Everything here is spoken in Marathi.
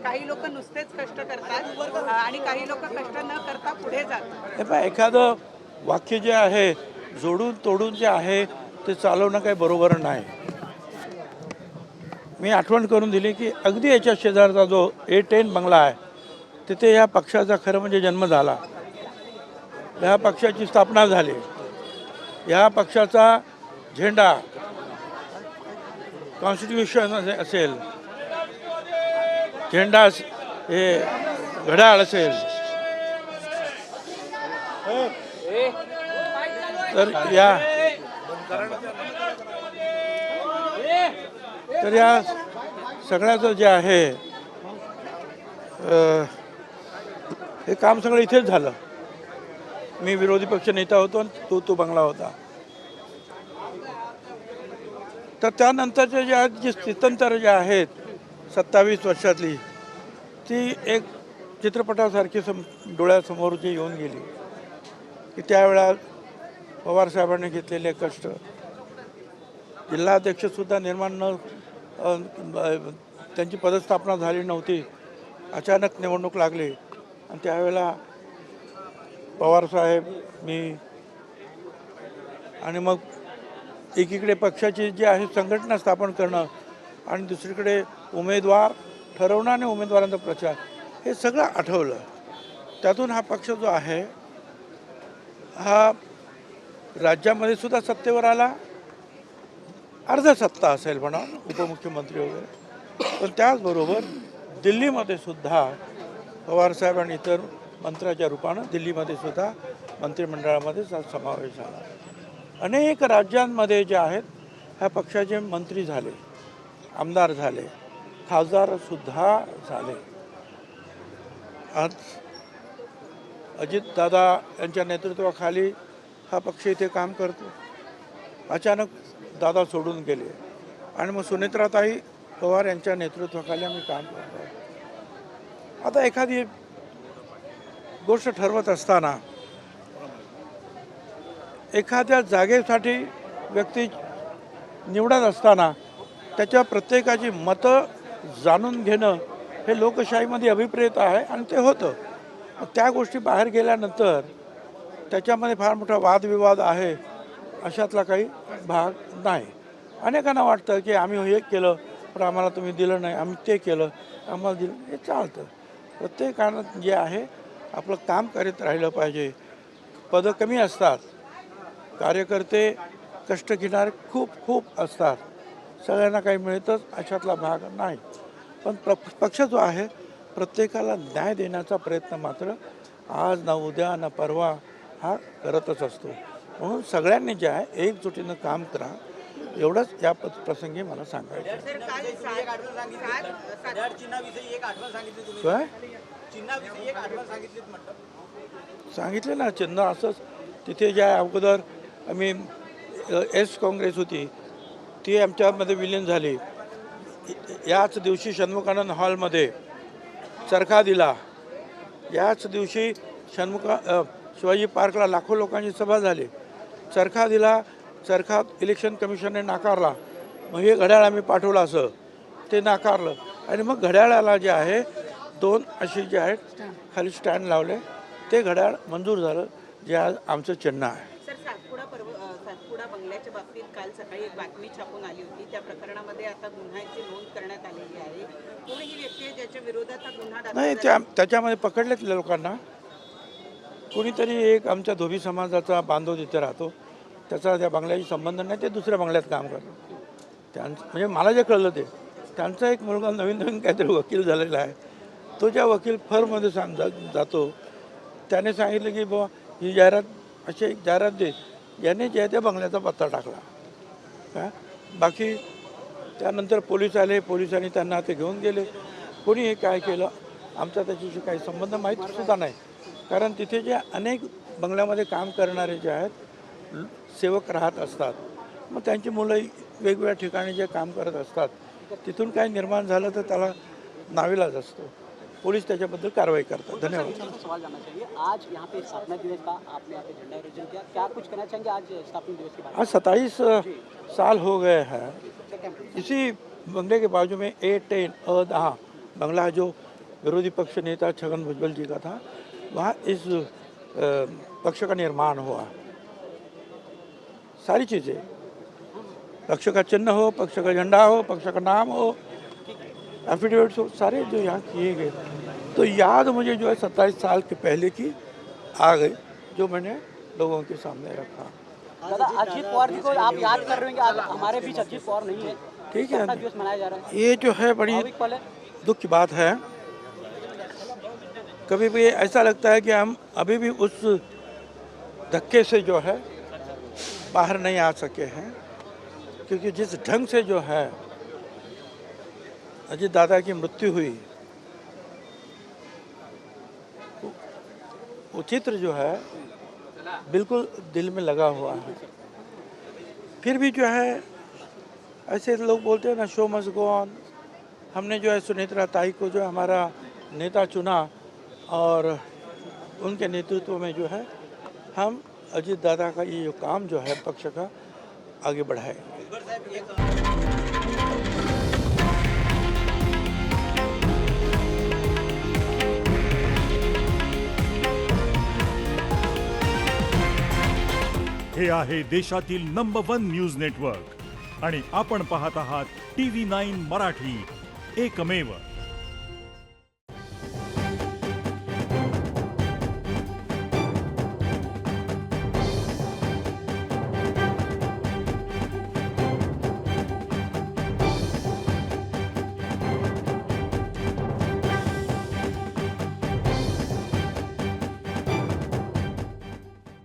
काही लोक नुसतेच कष्ट करतात आणि काही लोक कष्ट न करता पुढे जातात. हे पहा, एखादं वाक्य जे आहे जोडून तोडून जे आहे ते चालवणं काही बरोबर नाही. मी आठवण करून दिली की अगदी याच्या शेजारचा जो A10 बंगला आहे तिथे या पक्षाचा खरं म्हणजे जन्म झाला, या पक्षाची स्थापना झाली, या पक्षाचा झेंडा कॉन्स्टिट्यूशन असेल, झेंडा हे घड्याळ असेल, तर या सगळ्याचं जे आहे हे काम सगळं इथेच झालं. मी विरोधी पक्ष नेता होतो आणि तो बंगला होता. तर त्यानंतरचे जे आहेत जी स्थित्यंतर जे आहेत 27 वर्षातली ती एक चित्रपटासारखी डोळ्यासमोर जी येऊन गेली की त्यावेळा पवारसाहेबांनी घेतलेले कष्ट, जिल्हाध्यक्षसुद्धा निर्माण न त्यांची पदस्थापना झाली नव्हती, अचानक निवडणूक लागली आणि त्यावेळेला पवारसाहेब, मी आणि मग एकीकडे पक्षाची जी आहे संघटना स्थापन करणं आणि दुसरीकडे उमेदवार ठरवणं आणि उमेदवारांचा प्रचार, हे सगळं आठवलं. त्यातून हा पक्ष जो आहे हा राज्यामध्ये सुद्धा सत्तेवर आला, अर्ध सत्ता असेल म्हणा, उपमुख्यमंत्री वगैरे, पण त्याचबरोबर दिल्लीमध्ये सुद्धा पवारसाहेब आणि इतर मंत्र्याच्या रूपानं दिल्लीमध्ये सुद्धा मंत्रिमंडळामध्ये समावेश झाला. अनेक राज्यांमध्ये जे आहेत ह्या पक्षाचे मंत्री झाले, आमदार झाले, खासदारसुद्धा झाले. आज अजितदादा यांच्या नेतृत्वाखाली हा पक्ष इथे काम करतो. अचानक दादा सोडून गेले आणि मग सुनेत्राताई पवार यांच्या नेतृत्वाखाली आम्ही काम करतो. आता एखादी गोष्ट ठरवत असताना एखाद्या जागेसाठी व्यक्ती निवडत असताना त्याच्या प्रत्येकाची मतं जाणून घेणं हे लोकशाहीमध्ये अभिप्रेत आहे आणि ते होतं. त्या गोष्टी बाहेर गेल्यानंतर त्याच्यामध्ये फार मोठा वादविवाद आहे अशातला काही भाग नाही. अनेकांना वाटतं की आम्ही हे केलं पण आम्हाला तुम्ही दिलं नाही, आम्ही ते केलं आम्हाला दिलं, हे चालतं. प्रत्येकानं जे आहे आपलं काम करत राहिलं पाहिजे. पदं कमी असतात, कार्यकर्ते कष्ट घेणारे खूप खूप असतात, सगळ्यांना काही मिळतंच अशातला भाग नाही. पण पक्ष जो आहे प्रत्येकाला न्याय देण्याचा प्रयत्न मात्र आज ना उद्या ना परवा हा करतच असतो. म्हणून सगळ्यांनी जे आहे एकजुटीनं काम करा, एवढंच या प्रसंगी मला सांगायचं. काय सांगितलं ना, चिन्ह असंच तिथे ज्या अगोदर आम्ही एस काँग्रेस होती ती आमच्यामध्ये विलीन झाली. याच दिवशी षण्मुखानंद हॉलमध्ये चरखा दिला. याच दिवशी शिवाजी पार्कला लाखो लोकांची सभा झाली, चरखा दिला. चरखा इलेक्शन कमिशनने नाकारला. मग हे घड्याळ आम्ही पाठवलं असं ते नाकारलं आणि मग घड्याळाला जे आहे 2 अशी जे आहेत खाली स्टँड लावले, ते घड्याळ मंजूर झालं, जे आज आमचं चिन्ह आहे. सर, सातपुडा बंगल्याच्या बाबतीत काल सकाळी एक बातमी छापून आली होती. त्या प्रकरणामध्ये आता गुन्ह्याची नोंद करण्यात आलेली आहे. कोण ही व्यक्ती आहे ज्याच्या विरोधात हा गुन्हा दाखल नाही, त्याच्यामध्ये पकडलेत लोकांना. कोणीतरी एक आमच्या धोबी समाजाचा बांधव तिथे राहतो, त्याचा त्या बंगल्याशी संबंध नाही, ते दुसऱ्या बंगल्यात काम करतो. म्हणजे मला जे कळलं ते त्यांचा एक मुलगा नवीन काहीतरी वकील झालेला आहे. तो ज्या वकील फर्ममध्ये जातो त्याने सांगितलं की बाबा ही जाहिरात, अशी एक जाहिरात दे, याने जे आहे त्या बंगल्याचा पत्ता टाकला. का बाकी त्यानंतर पोलीस आले, पोलिसांनी त्यांना ते घेऊन गेले. कोणी हे काय केलं आमचा त्याच्याशी काही संबंध माहीतसुद्धा नाही. कारण तिथे जे अनेक बंगल्यामध्ये काम करणारे जे आहेत सेवक राहत असतात, मग त्यांची मुलं वेगवेगळ्या ठिकाणी जे काम करत असतात, तिथून काय निर्माण झालं तर त्याला नाविलाज असतो. पुलिस त्याच्याबद्दल कारवाई करतात. धन्यवाद. सवाल जानना चाहिए, आज यहाँ पे स्थापना दिवस था, आपने यहाँ पे झंडा आरोहण किया, क्या कुछ कहना चाहेंगे आज स्थापना दिवस के बारे आज 27 साल हो गए हैं इसी बंगले के बाजू में A10 बंगला जो विरोधी पक्ष नेता छगन भुजबल जी का था, वहाँ इस पक्ष का निर्माण हुआ। सारी चीज़ें, पक्ष का चिन्ह हो, पक्ष का झंडा हो, पक्ष का नाम हो, एफिडेविट्स हो, सारे जो यहाँ किए गए, तो याद मुझे जो है 27 साल के पहले की आ गई, जो मैंने लोगों के सामने रखा। दादा, अजित पवार जी को आप याद कर रहे हैं कि आज हमारे बीच अजित पवार नहीं है, ठीक है, स्थापना दिवस मनाया जा रहा है, ये जो है बड़ी भावुक पल है। दुख की बात है। कभी भी ऐसा लगता है कि हम अभी भी उस धक्के से जो है बाहर नहीं आ सके हैं, क्योंकि जिस ढंग से जो है अजित दादा की मृत्यु हुई, वो चित्र जो है बिल्कुल दिल में लगा हुआ है। फिर भी जो है ऐसे लोग बोलते हैं ना, शो मस्ट गो ऑन। हमने जो है सुनेत्रा ताई को जो है हमारा नेता चुना, और उनके नेतृत्व में जो है हम अजित दादा का ये जो काम जो है पक्ष का आगे बढ़ाएंगे। हे आहे देशातील नंबर 1 न्यूज नेटवर्क आणि आपण पाहत आहात TV9 मराठी, एकमेव।